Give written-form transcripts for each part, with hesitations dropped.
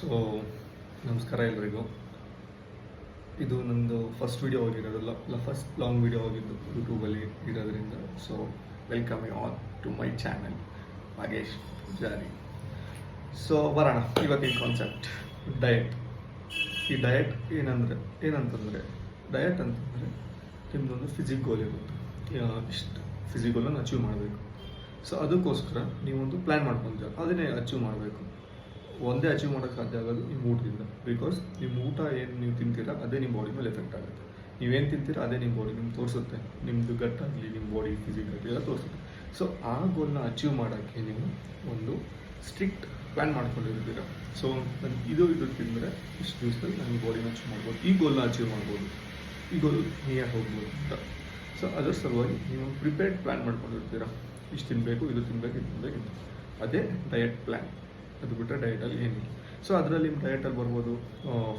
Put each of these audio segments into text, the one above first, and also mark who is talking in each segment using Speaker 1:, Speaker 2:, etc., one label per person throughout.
Speaker 1: So ನಮಸ್ಕಾರ ಎಲ್ರಿಗೂ. ಇದು ನಂದು ಫಸ್ಟ್ ವಿಡಿಯೋ ಆಗಿರೋದಲ್ಲ, ಫಸ್ಟ್ ಲಾಂಗ್ ವಿಡಿಯೋ ಆಗಿದ್ದು ಯೂಟ್ಯೂಬಲ್ಲಿ ಇರೋದ್ರಿಂದ. So welcome you all to my channel Nagesh Jari. So ಬರೋಣ ಇವತ್ತಿನ ಕಾನ್ಸೆಪ್ಟ್ ಡಯಟ್. ಈ ಡಯಟ್ ಏನಂತಂದರೆ ಡಯಟ್ ಅಂತಂದರೆ ನಿಮ್ಮದೊಂದು ಫಿಸಿಕ್ ಗೋಲ್ ಇರುತ್ತೆ. ಇಷ್ಟು ಫಿಸಿಕ್ ಗೋಲನ್ನು ಅಚೀವ್ ಮಾಡಬೇಕು. ಸೊ ಅದಕ್ಕೋಸ್ಕರ ನೀವೊಂದು ಪ್ಲ್ಯಾನ್ ಮಾಡ್ಕೊಂತೀರ, ಅದನ್ನೇ ಅಚೀವ್ ಮಾಡಬೇಕು. ಒಂದೇ ಅಚೀವ್ ಮಾಡೋಕ್ಕೆ ಸಾಧ್ಯ ಆಗೋದು ನಿಮ್ಮ ಊಟದಿಂದ. ಬಿಕಾಸ್ ನಿಮ್ಮ ಊಟ ಏನು ನೀವು ತಿಂತೀರಾ ಅದೇ ನಿಮ್ಮ ಬಾಡಿ ಮೇಲೆ ಎಫೆಕ್ಟ್ ಆಗುತ್ತೆ. ನೀವೇನು ತಿಂತೀರಾ ಅದೇ ನಿಮ್ಮ ಬಾಡಿ ನಿಮ್ಗೆ ತೋರಿಸುತ್ತೆ. ನಿಮ್ಮದು ಗಟ್ಟಾಗಲಿ ನಿಮ್ಮ ಬಾಡಿ ಫಿಸಿಕ್ ಆಗಲಿ ಎಲ್ಲ ತೋರಿಸುತ್ತೆ. ಸೊ ಆ ಗೋಲ್ನ ಅಚೀವ್ ಮಾಡೋಕ್ಕೆ ನೀವು ಒಂದು ಸ್ಟ್ರಿಕ್ಟ್ ಪ್ಲ್ಯಾನ್ ಮಾಡ್ಕೊಂಡಿರ್ತೀರ. ಸೊ ನಾನು ಇದು ತಿಂದರೆ ಇಷ್ಟು ದಿವಸದಲ್ಲಿ ನಾನು ಈ ಬಾಡಿನ ಅಚೀವ್ ಮಾಡ್ಬೋದು, ಈ ಗೋಲ್ನ ಅಚೀವ್ ಮಾಡ್ಬೋದು, ಈ ಗೋಲ್ ನಿಯರ್ ಹೋಗ್ಬೋದು ಅಂತ. ಸೊ ಅದರ ಸಲುವಾಗಿ ನೀವು ಪ್ರಿಪೇರ್ಡ್ ಪ್ಲ್ಯಾನ್ ಮಾಡ್ಕೊಂಡಿರ್ತೀರ. ಇಷ್ಟು ತಿನ್ನಬೇಕು, ಇದು ತಿನ್ನಬೇಕು, ಇದು ತಿನ್ನಬೇಕು ಅಂತ. ಅದೇ ಡಯಟ್ ಪ್ಲ್ಯಾನ್. ಅದು ಬಿಟ್ಟರೆ ಡಯಟಲ್ಲಿ ಏನಿಲ್ಲ. ಸೊ ಅದರಲ್ಲಿ ನಿಮ್ಮ ಡಯಟಲ್ಲಿ ಬರ್ಬೋದು,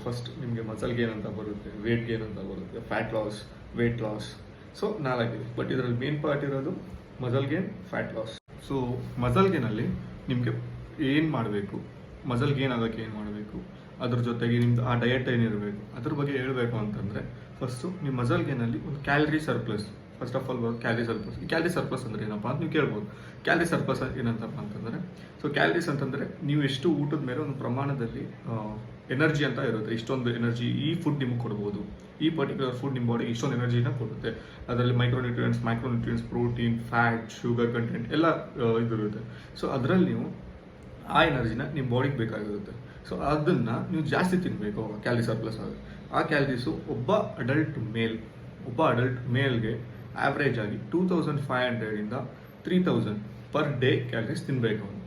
Speaker 1: ಫಸ್ಟ್ ನಿಮಗೆ ಮಸಲ್ ಗೇನ್ ಅಂತ ಬರುತ್ತೆ, ವೇಟ್ ಗೇನ್ ಅಂತ ಬರುತ್ತೆ, fat loss, weight loss. So 4 ಇದೆ. ಬಟ್ ಇದರಲ್ಲಿ ಮೇನ್ ಪಾರ್ಟ್ ಇರೋದು muscle gain, fat loss. So muscle ಗೇನಲ್ಲಿ ನಿಮಗೆ ಏನು ಮಾಡಬೇಕು, ಮಸಲ್ ಗೇನ್ ಆಗೋಕ್ಕೆ ಏನು ಮಾಡಬೇಕು, ಅದ್ರ ಜೊತೆಗೆ ನಿಮ್ದು ಆ ಡಯಟ್ ಏನಿರಬೇಕು ಅದ್ರ ಬಗ್ಗೆ ಹೇಳಬೇಕು ಅಂತಂದರೆ, ಫಸ್ಟು ನಿಮ್ಮ ಮಸಲ್ ಗೇನಲ್ಲಿ ಒಂದು calorie surplus. First of all ಬರೋದು ಕ್ಯಾಲರಿ ಸರ್ಪ್ಲಸ್. ಈ ಕ್ಯಾಲರಿ ಸರ್ಪ್ಲಸ್ ಅಂದರೆ ಏನಪ್ಪ ಅಂತ ನೀವು ಕೇಳ್ಬೋದು. ಕ್ಯಾಲರಿ ಸರ್ಪ್ಲಸ್ ಏನಂತಪ್ಪ ಅಂತಂದರೆ, ಸೊ ಕ್ಯಾಲರೀಸ್ ಅಂತಂದರೆ ನೀವು ಎಷ್ಟು ಊಟದ ಮೇಲೆ ಒಂದು ಪ್ರಮಾಣದಲ್ಲಿ ಎನರ್ಜಿ ಅಂತ ಇರುತ್ತೆ. ಇಷ್ಟೊಂದು ಎನರ್ಜಿ ಈ ಫುಡ್ ನಿಮಗೆ ಕೊಡ್ಬೋದು, ಈ ಪರ್ಟಿಕ್ಯುಲರ್ ಫುಡ್ ನಿಮ್ಮ ಬಾಡಿ ಇಷ್ಟೊಂದು ಎನರ್ಜಿನ ಕೊಡುತ್ತೆ. ಅದರಲ್ಲಿ micronutrients, protein, fat, sugar content ಎಲ್ಲ ಇದಿರುತ್ತೆ. ಸೊ ಅದರಲ್ಲಿ ನೀವು ಆ ಎನರ್ಜಿನ ನಿಮ್ಮ ಬಾಡಿಗೆ ಬೇಕಾಗಿರುತ್ತೆ. ಸೊ ಅದನ್ನು ನೀವು ಜಾಸ್ತಿ ತಿನ್ನಬೇಕು ಕ್ಯಾಲರಿ ಸರ್ಪ್ಲಸ್ ಆಗುತ್ತೆ. ಆ ಕ್ಯಾಲರೀಸು ಒಬ್ಬ ಅಡಲ್ಟ್ ಮೇಲ್ಗೆ ಆವ್ರೇಜ್ ಆಗಿ 2500 3000 ಪರ್ ಡೇ ಕ್ಯಾಲರೀಸ್ ತಿನ್ನಬೇಕು ಅವನು.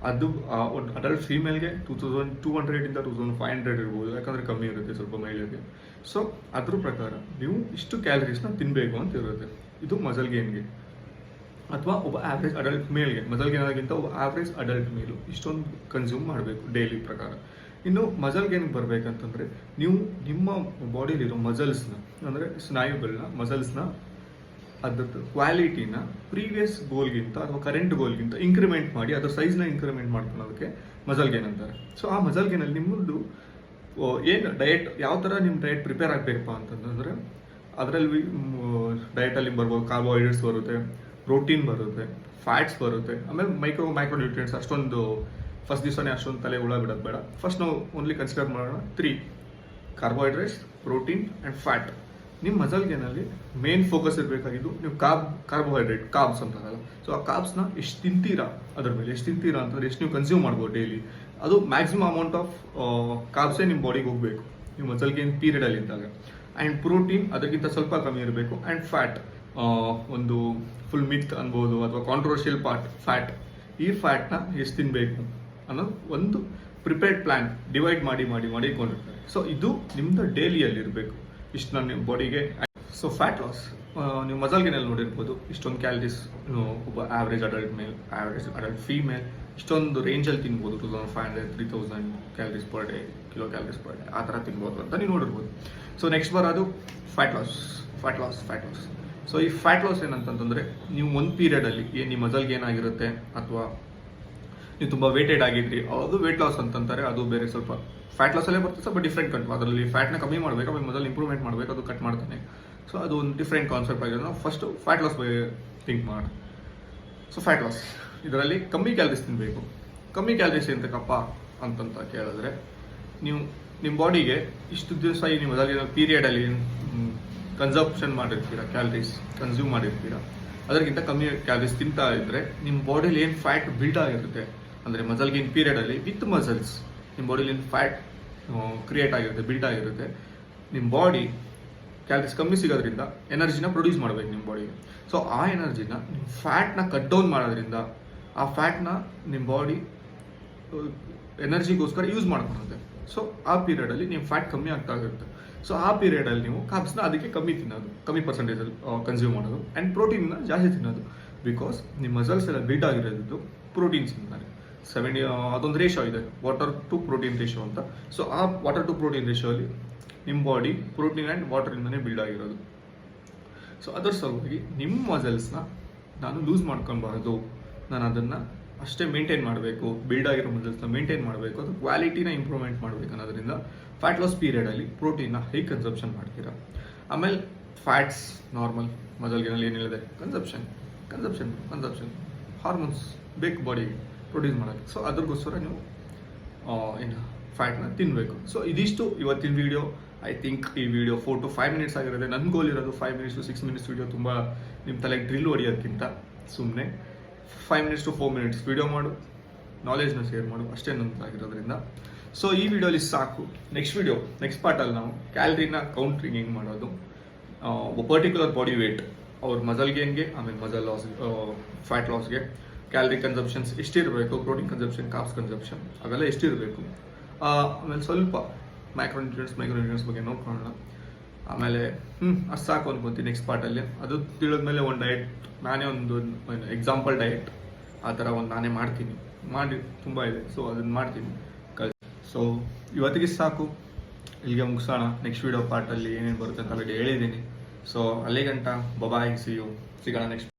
Speaker 1: ಅದು ಒಂದು ಅಡಲ್ಟ್ ಫೀಮೇಲ್ಗೆ 2200 2500 ಇರ್ಬೋದು, ಯಾಕಂದರೆ ಕಮ್ಮಿ ಇರುತ್ತೆ ಸ್ವಲ್ಪ ಮಹಿಳೆಗೆ. ಸೊ ಅದ್ರ ಪ್ರಕಾರ ನೀವು ಇಷ್ಟು ಕ್ಯಾಲರೀಸ್ನ ತಿನ್ನಬೇಕು ಅಂತ ಇರುತ್ತೆ. ಇದು ಮಸಲ್ ಗೇನ್ಗೆ. ಅಥವಾ ಒಬ್ಬ ಆವ್ರೇಜ್ ಅಡಲ್ಟ್ ಮೇಲ್ಗೆ, ಮಸಲ್ ಗೇನ್ಗಿಂತ ಒಬ್ಬ ಆವ್ರೇಜ್ ಅಡಲ್ಟ್ ಮೇಲು ಇಷ್ಟೊಂದು ಕನ್ಸ್ಯೂಮ್ ಮಾಡಬೇಕು ಡೈಲಿ ಪ್ರಕಾರ. ಇನ್ನು ಮಸಲ್ ಗೇನ್ಗೆ ಬರಬೇಕಂತಂದರೆ ನೀವು ನಿಮ್ಮ ಬಾಡಿಲಿರೋ ಮಸಲ್ಸ್ನ, ಅಂದರೆ ಸ್ನಾಯುಗಳನ್ನ, ಮಸಲ್ಸ್ನ ಅದ್ರದ್ದು ಕ್ವಾಲಿಟಿನ ಪ್ರೀವಿಯಸ್ ಗೋಲ್ಗಿಂತ ಅಥವಾ ಕರೆಂಟ್ ಗೋಲ್ಗಿಂತ ಇಂಕ್ರಿಮೆಂಟ್ ಮಾಡಿ ಅದರ ಸೈಜ್ನ ಇಂಕ್ರಿಮೆಂಟ್ ಮಾಡ್ಕೊಳ್ಳೋದಕ್ಕೆ ಮಸಲ್ ಗೇನ್ ಅಂತಾರೆ. ಸೊ ಆ ಮಸಲ್ ಗೇನಲ್ಲಿ ನಿಮ್ಮದು ಏನು ಡಯಟ್, ಯಾವ ಥರ ನಿಮ್ಮ ಡಯಟ್ ಪ್ರಿಪೇರ್ ಆಗಬೇಕಪ್ಪ ಅಂತಂದರೆ, ಅದರಲ್ಲಿ ಡಯಟಲ್ಲಿ ಬರ್ಬೋದು ಕಾರ್ಬೋಹೈಡ್ರೇಟ್ಸ್ ಬರುತ್ತೆ, ಪ್ರೋಟೀನ್ ಬರುತ್ತೆ, ಫ್ಯಾಟ್ಸ್ ಬರುತ್ತೆ, ಆಮೇಲೆ ಮೈಕ್ರೋ ನ್ಯೂಟ್ರಿಯೆಂಟ್ಸ್. ಅಷ್ಟೊಂದು ಫಸ್ಟ್ ದಿವಸನೇ ಅಷ್ಟೊಂದು ತಲೆ ಹುಳ ಬಿಡೋದು ಬೇಡ. ಫಸ್ಟ್ ನಾವು ಓನ್ಲಿ ಕನ್ಸಿಡರ್ ಮಾಡೋಣ 3: ಕಾರ್ಬೋಹೈಡ್ರೇಟ್ಸ್, ಪ್ರೋಟೀನ್ ಆ್ಯಂಡ್ ಫ್ಯಾಟ್. ನಿಮ್ಮ ಮಸಲ್ ಗೇನಲ್ಲಿ ಮೇನ್ ಫೋಕಸ್ ಇರಬೇಕಾಗಿದ್ದು ನೀವು ಕಾರ್ಬೋಹೈಡ್ರೇಟ್, ಕಾರ್ಬ್ಸ್ ಅಂತಾರಲ್ಲ. ಸೊ ಆ ಕಾರ್ಬ್ಸ್ನ ಎಷ್ಟು ತಿಂತೀರಾ, ಅದ್ರ ಮೇಲೆ ಎಷ್ಟು ತಿಂತೀರಾ ಅಂತಂದರೆ ಎಷ್ಟು ನೀವು ಕನ್ಸ್ಯೂಮ್ ಮಾಡ್ಬೋದು ಡೈಲಿ. ಅದು ಮ್ಯಾಕ್ಸಿಮಮ್ ಅಮೌಂಟ್ ಆಫ್ ಕಾರ್ಬ್ಸೇ ನಿಮ್ಮ ಬಾಡಿಗೆ ಹೋಗಬೇಕು ನೀವು ಮಸಲ್ ಗೇನ್ ಪೀರಿಯಡಲ್ಲಿ ಇದ್ದಾಗ. ಆ್ಯಂಡ್ ಪ್ರೋಟೀನ್ ಅದಕ್ಕಿಂತ ಸ್ವಲ್ಪ ಕಮ್ಮಿ ಇರಬೇಕು. ಆ್ಯಂಡ್ ಫ್ಯಾಟ್, ಒಂದು ಫುಲ್ ಮಿತ್ ಅನ್ಬೋದು ಅಥವಾ ಕಾಂಟ್ರವರ್ಷಿಯಲ್ ಪಾರ್ಟ್ ಫ್ಯಾಟ್. ಈ ಫ್ಯಾಟ್ನ ಎಷ್ಟು ತಿನ್ನಬೇಕು ಅನ್ನೋದು ಒಂದು ಪ್ರಿಪೇರ್ಡ್ ಪ್ಲ್ಯಾನ್ ಡಿವೈಡ್ ಮಾಡಿ ಇಟ್ಕೊಂಡಿರ್ತಾರೆ. ಸೊ ಇದು ನಿಮ್ಮದು ಡೈಲಿಯಲ್ಲಿ ಇರಬೇಕು. ಇಷ್ಟು ನಾನು ನಿಮ್ಮ ಬಾಡಿಗೆ. ಸೊ ಫ್ಯಾಟ್ ಲಾಸ್, ನೀವು ಮಸಲ್ ಗೇನಲ್ಲಿ ನೋಡಿರ್ಬೋದು ಇಷ್ಟೊಂದು ಕ್ಯಾಲರೀಸ್ ಒಬ್ಬ ಆವ್ರೇಜ್ ಅಡಲ್ಟ್ ಮೇಲ್, ಆವ್ರೇಜ್ ಅಡಲ್ಟ್ ಫೀಮೇಲ್ ಇಷ್ಟೊಂದು ರೇಂಜಲ್ಲಿ ತಿನ್ಬೋದು. 2500 3000 calories per day, kilo calories per day ಆ ಥರ ತಿನ್ಬೋದು ಅಂತ ನೀವು ನೋಡಿರ್ಬೋದು. ಸೊ ನೆಕ್ಸ್ಟ್ ಬರೋದು ಫ್ಯಾಟ್ ಲಾಸ್. ಸೊ ಈ ಫ್ಯಾಟ್ ಲಾಸ್ ಏನಂತಂದರೆ, ನೀವು ಒಂದು ಪೀರಿಯಡಲ್ಲಿ ಏನು ನಿಮ್ಮ ಮಸಲ್ ಗೇನ್ ಆಗಿರುತ್ತೆ ಅಥವಾ ನೀವು ತುಂಬ ವೇಟೆಡ್ ಆಗಿದ್ರಿ, ಅದು ವೇಟ್ ಲಾಸ್ ಅಂತಂತಾರೆ. ಅದು ಬೇರೆ, ಸ್ವಲ್ಪ ಫ್ಯಾಟ್ ಲಾಸಲ್ಲೇ ಬರ್ತದೆ, ಸ್ವಲ್ಪ ಡಿಫ್ರೆಂಟ್ ಕಟ್. ಅದರಲ್ಲಿ ಫ್ಯಾಟ್ನ ಕಮ್ಮಿ ಮಾಡಬೇಕು, ಆಮೇಲೆ ಮೊದಲು ಇಂಪ್ರೂವ್ಮೆಂಟ್ ಮಾಡಬೇಕು, ಅದು ಕಟ್ ಮಾಡ್ತಾನೆ. ಸೊ ಅದು ಒಂದು ಡಿಫ್ರೆಂಟ್ ಕಾನ್ಸೆಪ್ಟ್ ಆಗಿದೆ. ನಾವು ಫಸ್ಟು ಫ್ಯಾಟ್ ಲಾಸ್ ಬಗ್ಗೆ ಥಿಂಕ್ ಮಾಡೋಣ. ಸೊ ಫ್ಯಾಟ್ ಲಾಸ್ ಇದರಲ್ಲಿ ಕಮ್ಮಿ ಕ್ಯಾಲರೀಸ್ ತಿನ್ನಬೇಕು. ಕಮ್ಮಿ ಕ್ಯಾಲರೀಸ್ ಎಂತಕ್ಕಪ್ಪ ಅಂತಂತ ಕೇಳಿದ್ರೆ, ನೀವು ನಿಮ್ಮ ಬಾಡಿಗೆ ಇಷ್ಟು ದಿವಸ ಈ ನಿಮ್ಮ ಮಸಲ್ ಪೀರಿಯಡಲ್ಲಿ ಕನ್ಸಂಪ್ಷನ್ ಮಾಡಿರ್ತೀರ, ಕ್ಯಾಲರೀಸ್ ಕನ್ಸ್ಯೂಮ್ ಮಾಡಿರ್ತೀರ, ಅದಕ್ಕಿಂತ ಕಮ್ಮಿ ಕ್ಯಾಲರೀಸ್ ತಿಂತಾ ಇದ್ದರೆ ನಿಮ್ಮ ಬಾಡಿಲಿ ಏನು ಫ್ಯಾಟ್ ಬಿಲ್ಡ್ ಆಗಿರುತ್ತೆ, ಅಂದರೆ ಮಸಲ್ ಗೇನ್ ಪೀರಿಯಡಲ್ಲಿ ವಿತ್ ಮಸಲ್ಸ್ ನಿಮ್ಮ ಬಾಡಿಲಿ ಏನು ಫ್ಯಾಟ್ ಕ್ರಿಯೇಟ್ ಆಗಿರುತ್ತೆ, ಬಿಲ್ಡ್ ಆಗಿರುತ್ತೆ, ನಿಮ್ಮ ಬಾಡಿ ಕ್ಯಾಲರೀಸ್ ಕಮ್ಮಿ ಸಿಗೋದ್ರಿಂದ ಎನರ್ಜಿನ ಪ್ರೊಡ್ಯೂಸ್ ಮಾಡಬೇಕು ನಿಮ್ಮ ಬಾಡಿಗೆ. ಸೊ ಆ ಎನರ್ಜಿನ ನಿಮ್ಮ ಫ್ಯಾಟ್ನ ಕಟ್ ಡೌನ್ ಮಾಡೋದ್ರಿಂದ ಆ ಫ್ಯಾಟ್ನ ನಿಮ್ಮ ಬಾಡಿ ಎನರ್ಜಿಗೋಸ್ಕರ ಯೂಸ್ ಮಾಡ್ಕೊಳುತ್ತೆ. ಸೊ ಆ ಪೀರಿಯಡಲ್ಲಿ ನಿಮ್ಮ ಫ್ಯಾಟ್ ಕಮ್ಮಿ ಆಗ್ತಾ ಇರುತ್ತೆ. ಸೊ ಆ ಪೀರಿಯಡಲ್ಲಿ ನೀವು ಕಾರ್ಬ್ಸ್ನ ಅದಕ್ಕೆ ಕಮ್ಮಿ ತಿನ್ನೋದು, ಕಮ್ಮಿ ಪರ್ಸೆಂಟೇಜಲ್ಲಿ ಕನ್ಸ್ಯೂಮ್ ಮಾಡೋದು. ಆ್ಯಂಡ್ ಪ್ರೋಟೀನ್ನ ಜಾಸ್ತಿ ತಿನ್ನೋದು. ಬಿಕಾಸ್ ನಿಮ್ಮ ಮಸಲ್ಸ್ ಎಲ್ಲ ಬಿಲ್ಡ್ ಆಗಿರೋದು ಪ್ರೋಟೀನ್ಸ್ ಇಂದಾನೆ. ಅದೊಂದು ರೇಷೋ ಇದೆ, ವಾಟರ್ ಟು ಪ್ರೋಟೀನ್ ರೇಷೋ ಅಂತ. ಸೊ ಆ ವಾಟರ್ ಟು ಪ್ರೋಟೀನ್ ರೇಷೋಲ್ಲಿ ನಿಮ್ಮ ಬಾಡಿ ಪ್ರೋಟೀನ್ ಆ್ಯಂಡ್ ವಾಟರಿಂದನೇ ಬಿಲ್ಡ್ ಆಗಿರೋದು. ಸೊ ಅದರ ಸಲುವಾಗಿ ನಿಮ್ಮ ಮಸಲ್ಸ್ನ ನಾನು ಲೂಸ್ ಮಾಡ್ಕೊಬಾರ್ದು, ನಾನು ಅದನ್ನು ಅಷ್ಟೇ ಮೇಂಟೈನ್ ಮಾಡಬೇಕು, ಬಿಲ್ಡ್ ಆಗಿರೋ ಮಸಲ್ಸ್ನ ಮೇಂಟೈನ್ ಮಾಡಬೇಕು, ಅದು ಕ್ವಾಲಿಟಿನ ಇಂಪ್ರೂವ್ಮೆಂಟ್ ಮಾಡಬೇಕು ಅನ್ನೋದ್ರಿಂದ ಫ್ಯಾಟ್ ಲಾಸ್ ಪೀರಿಯಡಲ್ಲಿ ಪ್ರೋಟೀನ್ನ ಹೈ ಕನ್ಸಪ್ಷನ್ ಮಾಡ್ತೀರಾ. ಆಮೇಲೆ ಫ್ಯಾಟ್ಸ್ ನಾರ್ಮಲ್ ಮಸಲ್ಗಿನಲ್ಲಿ ಏನು ಹೇಳಿದೆ, ಕನ್ಸಪ್ಷನ್ ಹಾರ್ಮೋನ್ಸ್ ಬೇಕು ಬಾಡಿಗೆ ಪ್ರೊಡ್ಯೂಸ್ ಮಾಡೋಕ್ಕೆ. ಸೊ ಅದ್ರಗೋಸ್ಕರ ನೀವು ಏನು ಫ್ಯಾಟ್ನ ತಿನ್ನಬೇಕು. ಸೊ ಇದಿಷ್ಟು ಇವತ್ತಿನ ವಿಡಿಯೋ. ಐ ಥಿಂಕ್ ಈ ವಿಡಿಯೋ 4 to 5 minutes ಆಗಿರುತ್ತೆ. ನನ್ನ ಗೋಲ್ ಇರೋದು 5 minutes to 6 minutes ವಿಡಿಯೋ ತುಂಬ ನಿಮ್ಮ ತಲೆಗೆ ಡ್ರಿಲ್ ಹೊಡಿಯೋದಕ್ಕಿಂತ ಸುಮ್ಮನೆ 5 minutes to 4 minutes ವಿಡಿಯೋ ಮಾಡು, ನಾಲೆಜ್ನ ಶೇರ್ ಮಾಡು, ಅಷ್ಟೇ ನಂತಾಗಿರೋದ್ರಿಂದ. ಸೊ ಈ ವಿಡಿಯೋಲಿ ಸಾಕು. ನೆಕ್ಸ್ಟ್ ಪಾರ್ಟಲ್ಲಿ ನಾವು ಕ್ಯಾಲರಿನ ಕೌಂಟ್ರಿಂಗ್ ಹೆಂಗೆ ಮಾಡೋದು, ಪರ್ಟಿಕ್ಯುಲರ್ ಬಾಡಿ ವೇಟ್ ಅವ್ರ ಮಸಲ್ ಗೇನ್ಗೆ, ಆಮೇಲೆ ಮಸಲ್ ಲಾಸ್, ಫ್ಯಾಟ್ ಲಾಸ್ಗೆ ಕ್ಯಾಲರಿ ಕನ್ಸಪ್ಷನ್ಸ್ ಎಷ್ಟಿರಬೇಕು, ಪ್ರೋಟೀನ್ ಕನ್ಸಪ್ಷನ್, ಕಾರ್ಬ್ಸ್ ಕನ್ಸಪ್ಷನ್ ಅವೆಲ್ಲ ಎಷ್ಟಿರಬೇಕು, ಆಮೇಲೆ ಸ್ವಲ್ಪ ಮೈಕ್ರೋನ್ಯೂಟ್ರಿಯೆಂಟ್ಸ್ ಬಗ್ಗೆ ನೋಡ್ಕೊಳ್ಳೋಣ. ಆಮೇಲೆ ಅಷ್ಟು ಸಾಕು ಅನ್ಕೊಂತೀನಿ ನೆಕ್ಸ್ಟ್ ಪಾರ್ಟಲ್ಲಿ. ಅದು ತಿಳಿದ್ಮೇಲೆ ಒಂದು ಡಯಟ್, ನಾನೇ ಒಂದು ಎಕ್ಸಾಂಪಲ್ ಡಯಟ್ ಆ ಥರ ಒಂದು ನಾನೇ ಮಾಡಿ ತುಂಬ ಇದೆ. ಸೊ ಅದನ್ನು ಮಾಡ್ತೀನಿ. ಸೊ ಇವತ್ತಿಗೆ ಸಾಕು, ಇಲ್ಲಿಗೆ ಮುಗಿಸೋಣ. ನೆಕ್ಸ್ಟ್ ವಿಡಿಯೋ ಪಾರ್ಟಲ್ಲಿ ಏನೇನು ಬರುತ್ತೆ ಅಂತ ಆಲ್ರೆಡಿ ಹೇಳಿದ್ದೀನಿ. ಸೊ ಅಲ್ಲಿಗಂಟ ಬಾಯ್, ಸಿಗೋಣ ನೆಕ್ಸ್ಟ್.